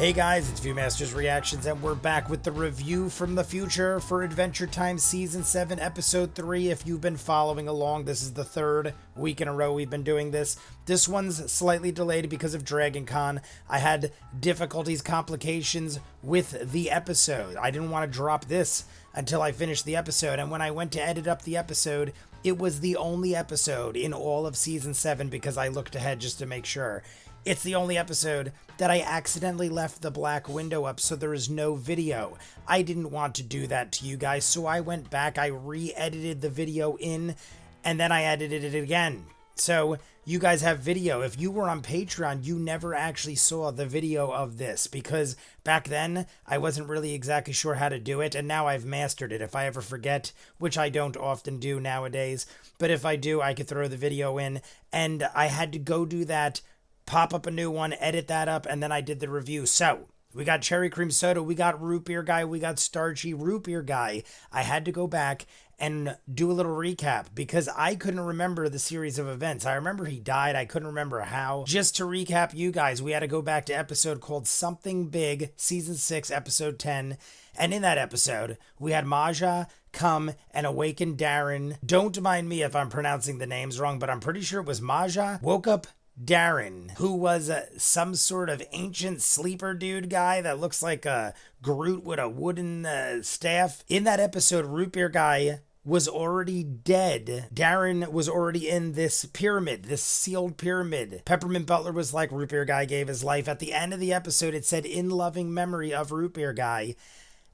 Hey guys, it's ViewMasters Reactions, and we're back with the review from the future for Adventure Time Season 7, Episode 3. If you've been following along, this is the third week in a row we've been doing this. This one's slightly delayed because of Dragon Con. I had difficulties, complications with the episode. I didn't want to drop this until I finished the episode, and when I went to edit up the episode, it was the only episode in all of Season 7 because I looked ahead just to make sure. It's the only episode that I accidentally left the black window up so there is no video. I didn't want to do that to you guys, so I went back, I re-edited the video in, and then I edited it again. So you guys have video. If you were on Patreon, you never actually saw the video of this because back then I wasn't really exactly sure how to do it, and now I've mastered it. If I ever forget, which I don't often do nowadays, but if I do, I could throw the video in, and I had to go do that, pop up a new one, edit that up, and then I did the review. So we got Cherry Cream Soda, we got Root Beer Guy, we got Starchy Root Beer Guy. I had to go back and do a little recap because I couldn't remember the series of events. I remember he died. I couldn't remember how. Just to recap you guys, we had to go back to episode called Something Big, Season 6, Episode 10. And in that episode, we had Maja come and awaken Darren. Don't mind me if I'm pronouncing the names wrong, but I'm pretty sure it was Maja. Woke up Darren, who was some sort of ancient sleeper dude guy that looks like a Groot with a wooden staff. In that episode, Root Beer Guy was already dead. Darren was already in this pyramid, this sealed pyramid. Peppermint Butler was like, Root Beer Guy gave his life. At the end of the episode, it said, in loving memory of Root Beer Guy.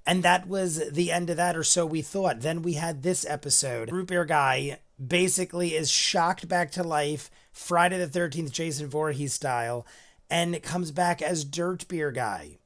And that was the end of that, or so we thought. Then we had this episode. Root Beer Guy basically is shocked back to life, Friday the 13th, Jason Voorhees style, and it comes back as Dirt Beer Guy.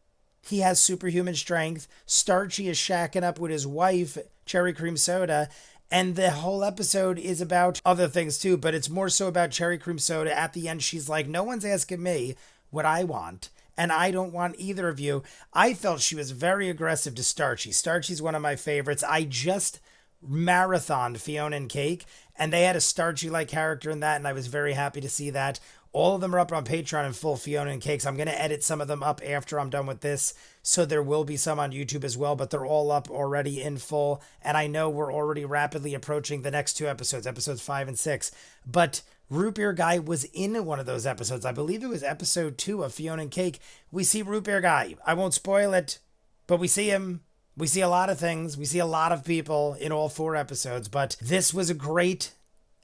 He has superhuman strength. Starchy is shacking up with his wife, Cherry Cream Soda, and the whole episode is about other things too, but it's more so about Cherry Cream Soda. At the end, she's like, no one's asking me what I want, and I don't want either of you. I felt she was very aggressive to Starchy. Starchy's one of my favorites. I just marathoned Fiona and Cake, and they had a Starchy-like character in that, and I was very happy to see that. All of them are up on Patreon in full, Fiona and Cakes. I'm going to edit some of them up after I'm done with this, so there will be some on YouTube as well, but they're all up already in full, and I know we're already rapidly approaching the next two episodes, episodes 5 and 6, but Root Beer Guy was in one of those episodes. I believe it was episode 2 of Fiona and Cake. We see Root Beer Guy. I won't spoil it, but we see him. We see a lot of things. We see a lot of people in all 4 episodes, but this was a great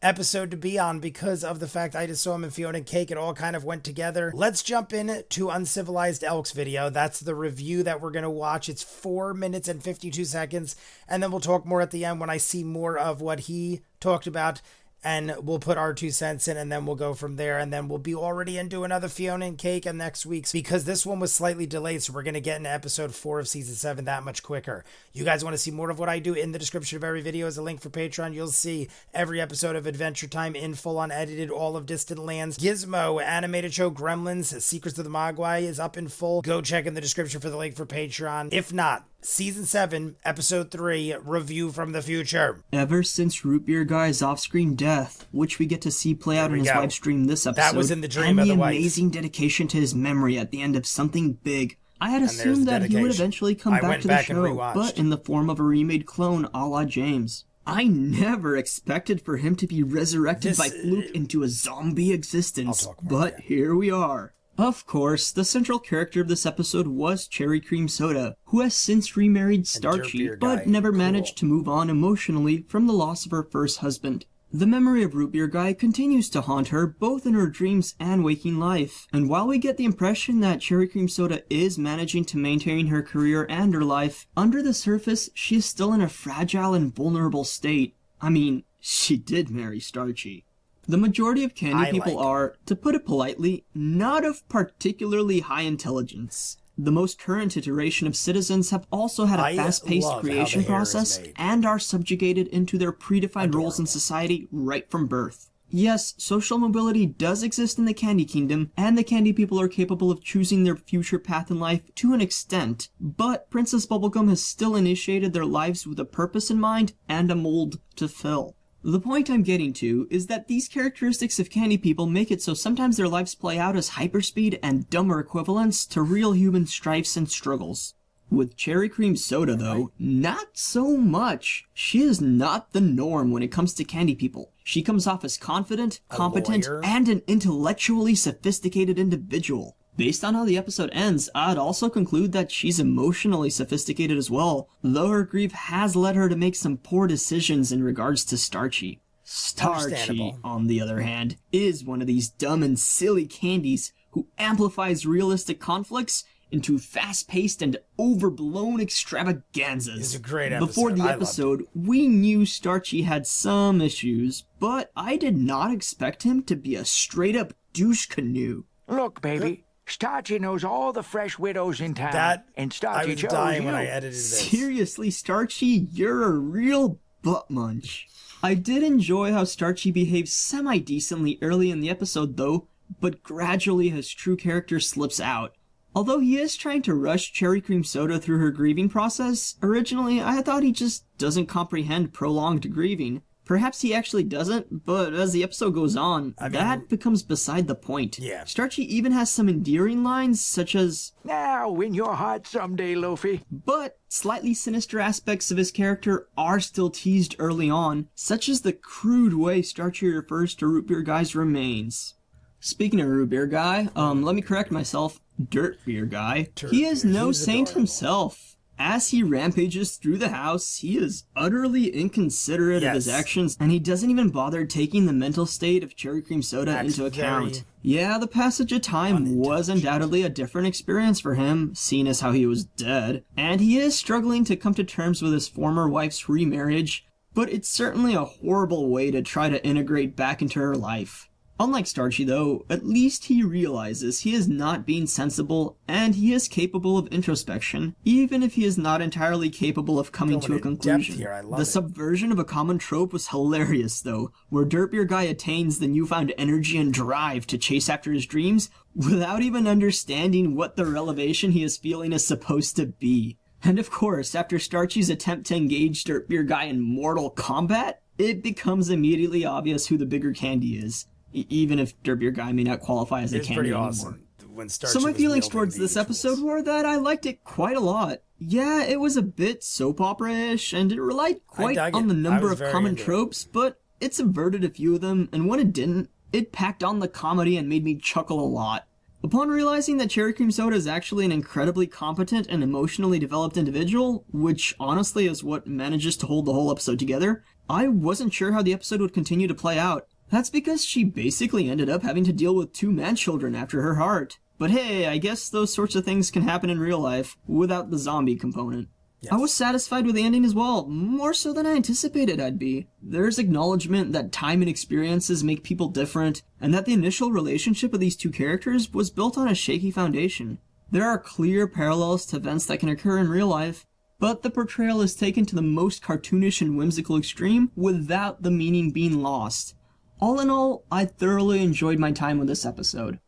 episode to be on because of the fact I just saw him in Fiona and Cake. It all kind of went together. Let's jump in to Uncivilized Elk's video. That's the review that we're going to watch. It's 4 minutes and 52 seconds, and then we'll talk more at the end when I see more of what he talked about, and we'll put our 2 cents in, and then we'll go from there, and then we'll be already into another Fiona and Cake and next week's, because this one was slightly delayed, so we're going to get into episode 4 of season 7 that much quicker. You guys want to see more of what I do? In the description of every video is a link for Patreon. You'll see every episode of Adventure Time in full, unedited, all of Distant Lands, Gizmo, animated show Gremlins, Secrets of the Mogwai is up in full. Go check in the description for the link for Patreon. If not, Season 7, Episode 3, Review from the Future. Ever since Root Beer Guy's off-screen death, which we get to see play out in his live stream this episode, that was in the dream of the wife, and the amazing dedication to his memory at the end of Something Big, I had assumed that he would eventually come back to the show, but in the form of a remade clone a la James. I never expected for him to be resurrected by fluke into a zombie existence, but here we are. Of course, the central character of this episode was Cherry Cream Soda, who has since remarried Starchy, but never managed to move on emotionally from the loss of her first husband. The memory of Root Beer Guy continues to haunt her both in her dreams and waking life, and while we get the impression that Cherry Cream Soda is managing to maintain her career and her life, under the surface she is still in a fragile and vulnerable state. I mean, she did marry Starchy. The majority of candy people are, to put it politely, not of particularly high intelligence. The most current iteration of citizens have also had a fast-paced creation process and are subjugated into their predefined roles in society right from birth. Yes, social mobility does exist in the Candy Kingdom, and the candy people are capable of choosing their future path in life to an extent, but Princess Bubblegum has still initiated their lives with a purpose in mind and a mold to fill. The point I'm getting to is that these characteristics of candy people make it so sometimes their lives play out as hyperspeed and dumber equivalents to real human strifes and struggles. With Cherry Cream Soda, though, not so much. She is not the norm when it comes to candy people. She comes off as confident, competent, and an intellectually sophisticated individual. Based on how the episode ends, I'd also conclude that she's emotionally sophisticated as well, though her grief has led her to make some poor decisions in regards to Starchy. Starchy, on the other hand, is one of these dumb and silly candies who amplifies realistic conflicts into fast-paced and overblown extravaganzas. It's a great episode. Before the episode, we knew Starchy had some issues, but I did not expect him to be a straight-up douche canoe. Look, baby, Starchy knows all the fresh widows in town, and Starchy chose dying you. when I edited this. Seriously, Starchy, you're a real butt munch. I did enjoy how Starchy behaves semi-decently early in the episode, though, but gradually his true character slips out. Although he is trying to rush Cherry Cream Soda through her grieving process, originally I thought he just doesn't comprehend prolonged grieving. Perhaps he actually doesn't, but as the episode goes on, that becomes beside the point. Yeah. Starchy even has some endearing lines, such as, "Now win your heart someday, Luffy." But slightly sinister aspects of his character are still teased early on, such as the crude way Starchy refers to Root Beer Guy's remains. Speaking of Root Beer Guy, let me correct myself. Dirt Beer Guy. He is no saint himself. As he rampages through the house, he is utterly inconsiderate of his actions, and he doesn't even bother taking the mental state of Cherry Cream Soda into account. Yeah, the passage of time was undoubtedly a different experience for him, seeing as how he was dead, and he is struggling to come to terms with his former wife's remarriage, but it's certainly a horrible way to try to integrate back into her life. Unlike Starchy, though, at least he realizes he is not being sensible, and he is capable of introspection, even if he is not entirely capable of coming to a conclusion. The subversion of a common trope was hilarious, though, where Dirt Beer Guy attains the newfound energy and drive to chase after his dreams without even understanding what the revelation he is feeling is supposed to be. And of course, after Starchy's attempt to engage Dirt Beer Guy in mortal combat, it becomes immediately obvious who the bigger candy is. Even if Dirt Beer Guy may not qualify as a candy anymore. Awesome. So my feelings towards this episode were that I liked it quite a lot. Yeah, it was a bit soap opera-ish, and it relied quite on the number of common tropes, but it subverted a few of them, and when it didn't, it packed on the comedy and made me chuckle a lot. Upon realizing that Cherry Cream Soda is actually an incredibly competent and emotionally developed individual, which honestly is what manages to hold the whole episode together, I wasn't sure how the episode would continue to play out. That's because she basically ended up having to deal with 2 man-children after her heart. But hey, I guess those sorts of things can happen in real life, without the zombie component. Yes. I was satisfied with the ending as well, more so than I anticipated I'd be. There's acknowledgement that time and experiences make people different, and that the initial relationship of these 2 characters was built on a shaky foundation. There are clear parallels to events that can occur in real life, but the portrayal is taken to the most cartoonish and whimsical extreme without the meaning being lost. All in all, I thoroughly enjoyed my time with this episode.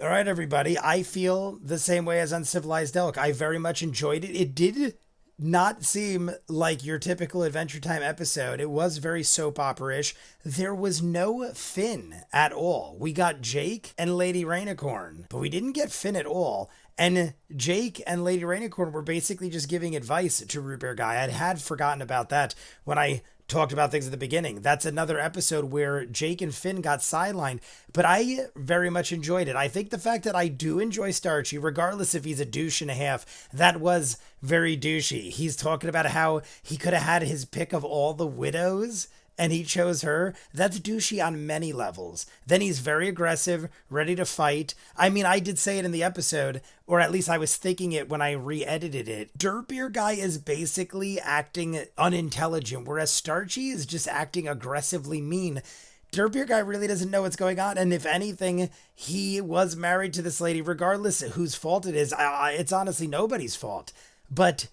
All right, everybody. I feel the same way as Uncivilized Elk. I very much enjoyed it. It did not seem like your typical Adventure Time episode. It was very soap opera-ish. There was no Finn at all. We got Jake and Lady Rainicorn, but we didn't get Finn at all. And Jake and Lady Rainicorn were basically just giving advice to Root Beer Guy. I had forgotten about that when I talked about things at the beginning. That's another episode where Jake and Finn got sidelined, but I very much enjoyed it. I think the fact that I do enjoy Starchy, regardless if he's a douche and a half, that was very douchey. He's talking about how he could have had his pick of all the widows and he chose her. That's douchey on many levels. Then he's very aggressive, ready to fight. I mean, I did say it in the episode, or at least I was thinking it when I re-edited it. Dirt Beer Guy is basically acting unintelligent, whereas Starchy is just acting aggressively mean. Dirt Beer Guy really doesn't know what's going on, and if anything, he was married to this lady, regardless of whose fault it is. It's honestly nobody's fault. But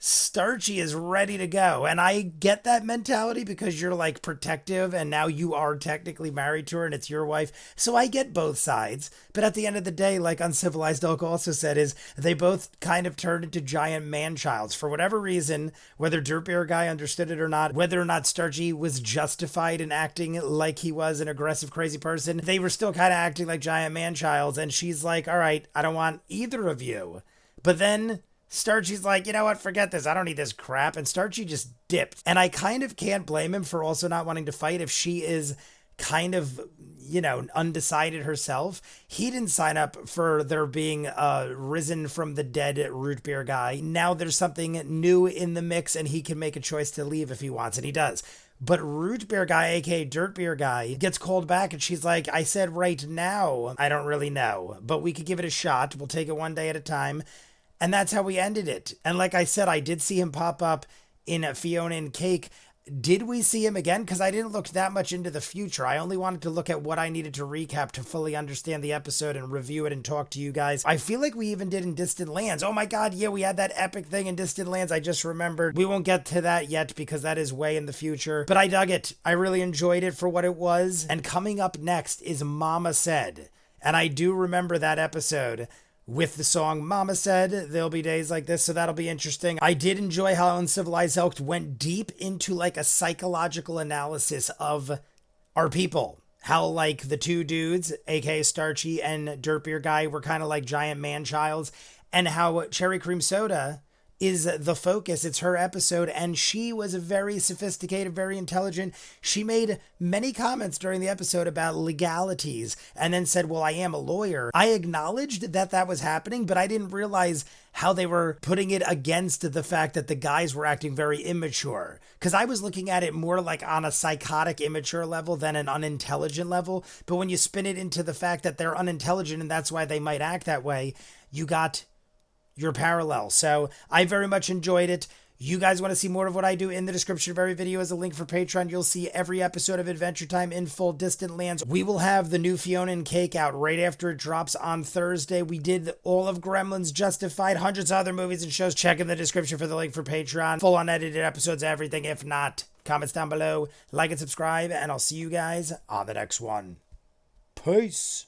Starchy is ready to go. And I get that mentality because you're like protective and now you are technically married to her and it's your wife. So I get both sides. But at the end of the day, like Uncivilized Elk also said, is they both kind of turned into giant man-childs. For whatever reason, whether Dirt Beer Guy understood it or not, whether or not Starchy was justified in acting like he was an aggressive, crazy person, they were still kind of acting like giant man-childs. And she's like, all right, I don't want either of you. But then Starchy's like, you know what, forget this. I don't need this crap. And Starchy just dipped. And I kind of can't blame him for also not wanting to fight if she is kind of, undecided herself. He didn't sign up for there being a risen from the dead root beer guy. Now there's something new in the mix and he can make a choice to leave if he wants, and he does. But Root Beer Guy, aka Dirt Beer Guy, gets called back and she's like, I said right now, I don't really know, but we could give it a shot. We'll take it one day at a time. And that's how we ended it. And like I said, I did see him pop up in Fiona and Cake. Did we see him again? Because I didn't look that much into the future. I only wanted to look at what I needed to recap to fully understand the episode and review it and talk to you guys. I feel like we even did in Distant Lands. Oh my God, yeah, we had that epic thing in Distant Lands. I just remembered. We won't get to that yet because that is way in the future. But I dug it. I really enjoyed it for what it was. And coming up next is Mama Said. And I do remember that episode with the song Mama Said. There'll be days like this, so that'll be interesting. I did enjoy how Uncivilized Elk went deep into like a psychological analysis of our people. How like the two dudes, aka Starchy and Dirt Beer Guy, were kind of like giant man-childs, and how Cherry Cream Soda is the focus. It's her episode, and she was very sophisticated, very intelligent. She made many comments during the episode about legalities and then said, well, I am a lawyer. I acknowledged that that was happening, but I didn't realize how they were putting it against the fact that the guys were acting very immature. Because I was looking at it more like on a psychotic, immature level than an unintelligent level. But when you spin it into the fact that they're unintelligent and that's why they might act that way, you got your parallel. So I very much enjoyed it. You guys want to see more of what I do? In the description of every video is a link for Patreon. You'll see every episode of Adventure Time in full. Distant Lands. We will have the new Fiona and Cake out right after it drops on Thursday. We did all of Gremlins, Justified, hundreds of other movies and shows. Check in the description for the link for Patreon. Full unedited episodes, everything. If not, comments down below. Like and subscribe, and I'll see you guys on the next one. Peace.